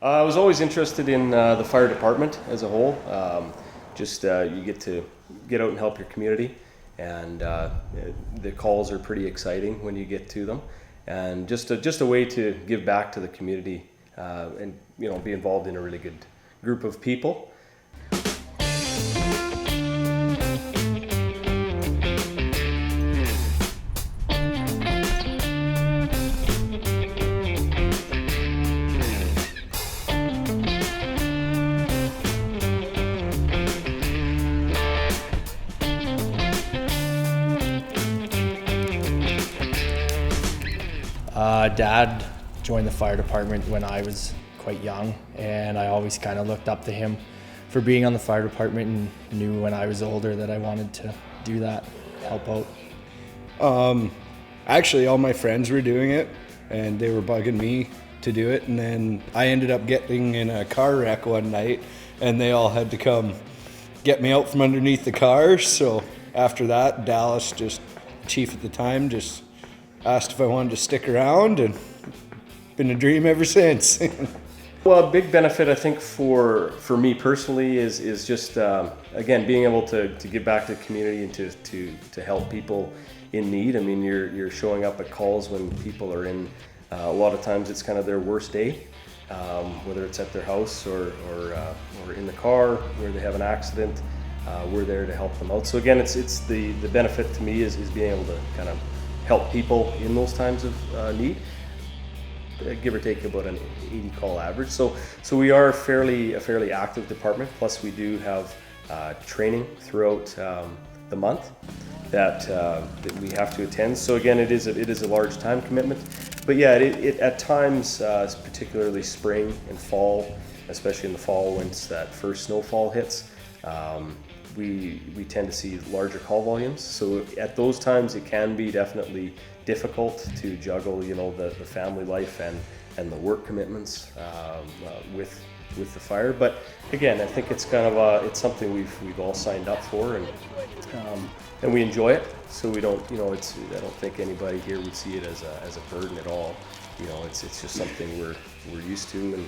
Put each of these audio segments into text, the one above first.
I was always interested in the fire department as a whole. You get to get out and help your community, and the calls are pretty exciting when you get to them, and just a way to give back to the community and be involved in a really good group of people. Dad joined the fire department when I was quite young, and I always kind of looked up to him for being on the fire department, and knew when I was older that I wanted to do that, help out. Actually, all my friends were doing it, and they were bugging me to do it, and then I ended up getting in a car wreck one night, and they all had to come get me out from underneath the car. So after that, Dallas, just chief at the time, just asked if I wanted to stick around, and been a dream ever since. Well, a big benefit I think for me personally is just again being able to give back to the community and to help people in need. I mean, you're showing up at calls when people are in a lot of times it's kind of their worst day, whether it's at their house or in the car where they have an accident. We're there to help them out. So again, it's the benefit to me is being able to kind of help people in those times of need. Give or take about an 80 call average. So we are a fairly active department. Plus we do have training throughout the month that we have to attend. So again, it is a large time commitment. But yeah, it at times, particularly spring and fall, especially in the fall when it's that first snowfall hits, we tend to see larger call volumes. So at those times it can be definitely difficult to juggle, the family life and the work commitments with the fire. But again, I think it's kind of it's something we've all signed up for, and we enjoy it. So we don't, I don't think anybody here would see it as a burden at all. It's just something we're used to, and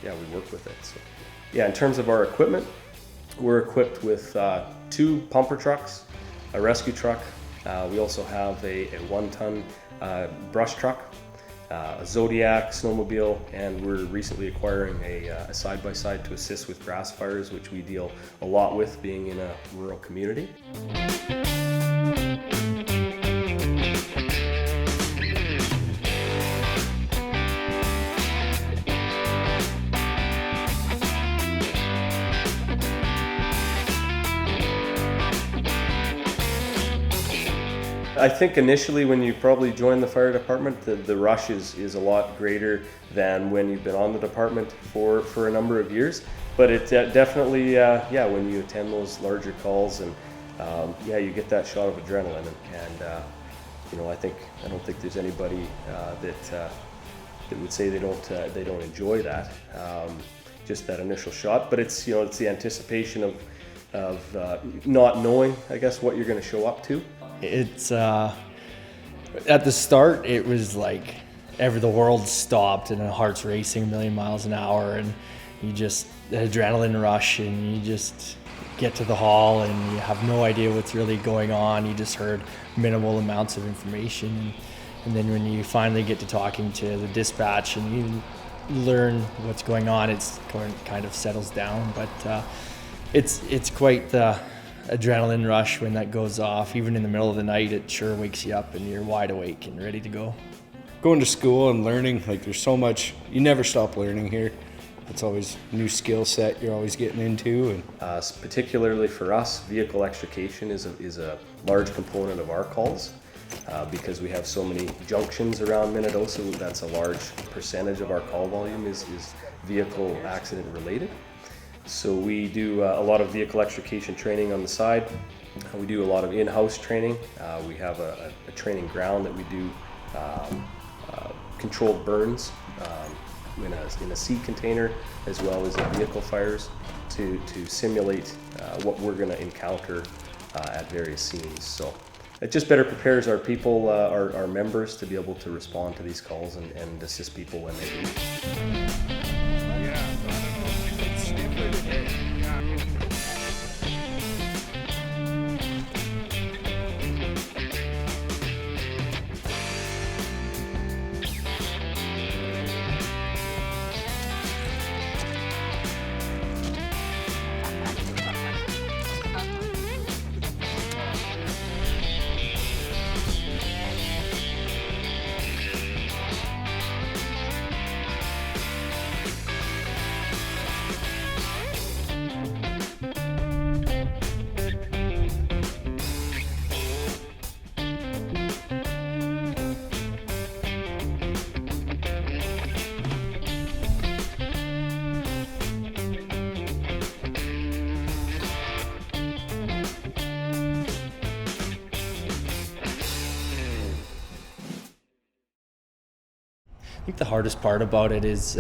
we work with it. So yeah, in terms of our equipment, we're equipped with 2 pumper trucks, a rescue truck. We also have a 1-ton brush truck, a Zodiac snowmobile, and we're recently acquiring a side-by-side to assist with grass fires, which we deal a lot with being in a rural community. I think initially when you probably join the fire department, the rush is a lot greater than when you've been on the department for a number of years. But it definitely, when you attend those larger calls and you get that shot of adrenaline. And I don't think there's anybody that would say they don't enjoy that, just that initial shot. But it's it's the anticipation of not knowing, I guess, what you're going to show up to. It's at the start it was like the world stopped and the heart's racing a million miles an hour, and you just the adrenaline rush, and you just get to the hall and you have no idea what's really going on. You just heard minimal amounts of information, and then when you finally get to talking to the dispatch and you learn what's going on, it's kind of settles down. But it's quite the adrenaline rush when that goes off. Even in the middle of the night, it sure wakes you up and you're wide awake and ready to go. Going to school and learning, there's so much, you never stop learning here. It's always a new skill set you're always getting into. And particularly for us, vehicle extrication is a large component of our calls because we have so many junctions around Minnedosa. That's a large percentage of our call volume is vehicle accident related. So we do a lot of vehicle extrication training on the side. We do a lot of in-house training. We have a training ground that we do controlled burns in a seed container, as well as in vehicle fires, to simulate what we're going to encounter at various scenes. So it just better prepares our people, our members, to be able to respond to these calls and assist people when they need. think the hardest part about it is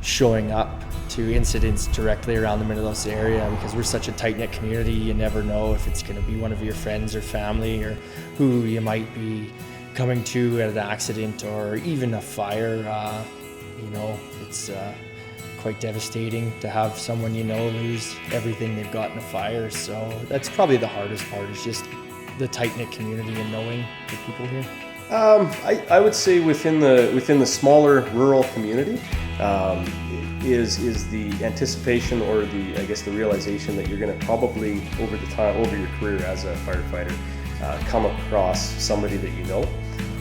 showing up to incidents directly around the Minnedosa area, because we're such a tight-knit community. You never know if it's going to be one of your friends or family, or who you might be coming to at an accident or even a fire. You know, it's quite devastating to have someone you know lose everything they've got in a fire. So that's probably the hardest part, is just the tight-knit community and knowing the people here. I would say within the smaller rural community is the anticipation, or the realization that you're going to probably over your career as a firefighter come across somebody that you know,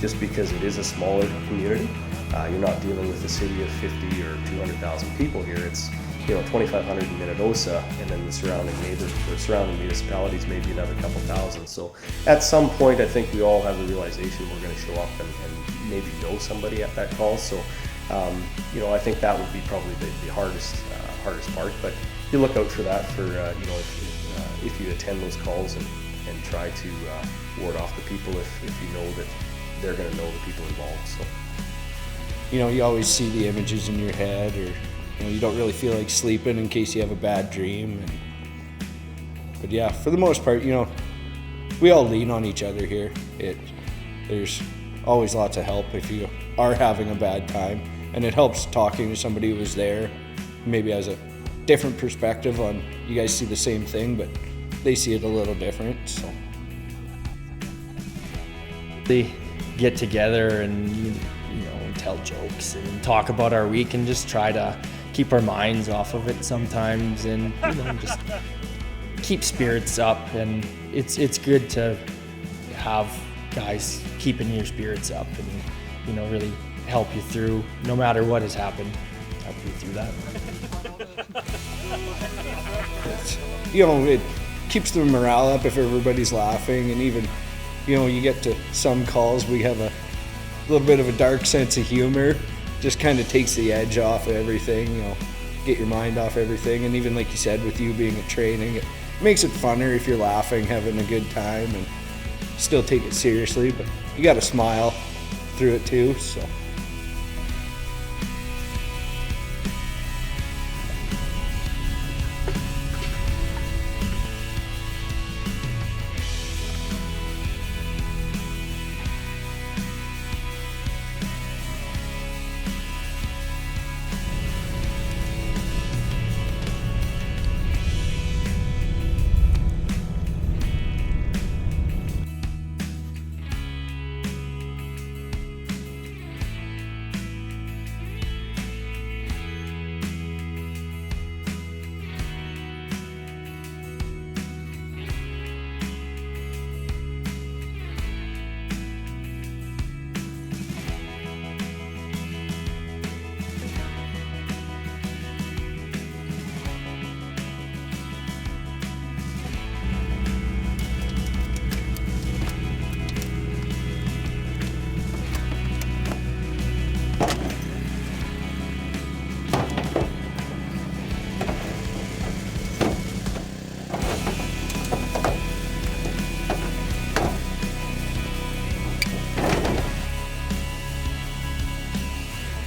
just because it is a smaller community. You're not dealing with a city of 50 or 200,000 people here. It's 2,500 in Minnedosa, and then the surrounding municipalities maybe another couple thousand. So at some point, I think we all have a realization we're going to show up and maybe know somebody at that call. So I think that would be probably the hardest part. But you look out for that if you attend those calls and try to ward off the people if you know that they're going to know the people involved. So you always see the images in your head, or you don't really feel like sleeping in case you have a bad dream. But yeah, for the most part, we all lean on each other here. There's always lots of help if you are having a bad time, and it helps talking to somebody who was there, maybe has a different perspective on, you guys see the same thing, but they see it a little different. So they get together and tell jokes and talk about our week, and just try to keep our minds off of it sometimes, and just keep spirits up. And it's good to have guys keeping your spirits up and really help you through no matter what has happened, help you through that. It keeps the morale up if everybody's laughing, and even you get to some calls, we have a little bit of a dark sense of humor. Just kind of takes the edge off of everything, get your mind off everything. And even like you said, with you being at training, it makes it funner if you're laughing, having a good time, and still take it seriously, but you got to smile through it too. So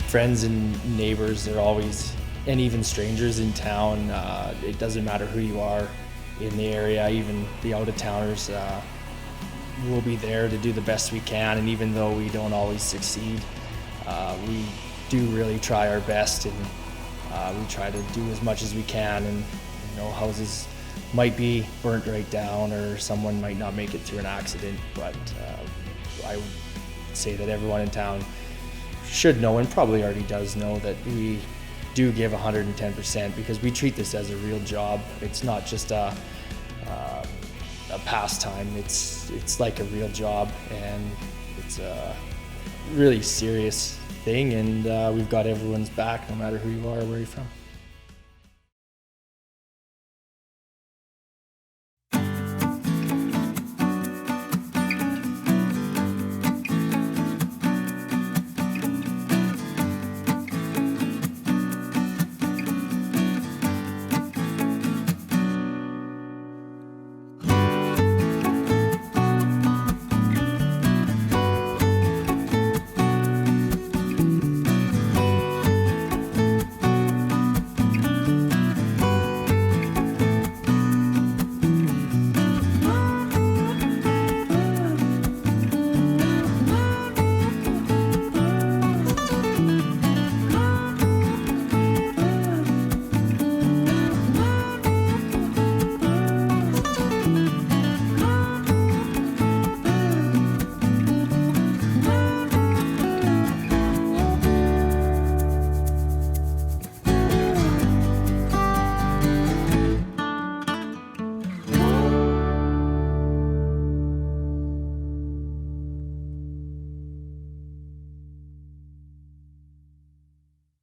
friends and neighbors, they're always, and even strangers in town, it doesn't matter who you are in the area, even the out-of-towners, we'll be there to do the best we can. And even though we don't always succeed, we do really try our best, and we try to do as much as we can. And houses might be burnt right down, or someone might not make it through an accident, but I would say that everyone in town should know, and probably already does know, that we do give 110%, because we treat this as a real job. It's not just a pastime. It's like a real job, and it's a really serious thing, and we've got everyone's back, no matter who you are or where you're from.